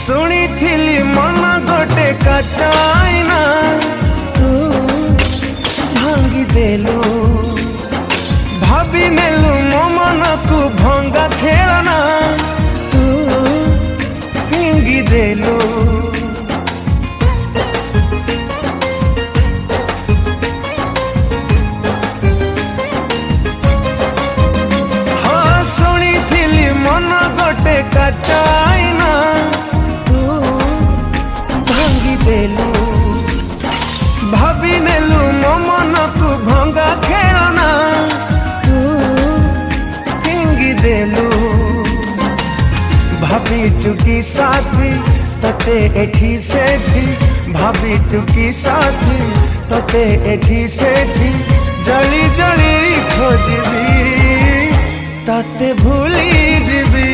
शुणी थिली मन गोटे कचाइना तू भांगी देलु भाभी नेलु मो मन को भंगा खेलना तू फिंगी देलु। हाँ शुणी थिली मन गोटे कचाइना देलु भाभी नेलु मो मन को भंगा खेलना तू फिंगी देलु। भाभी चुकी साथी तते एठी सेठी भाभी चुकी साथी तते एठी सेठी जली जली खोजबी तते भूली जीवी।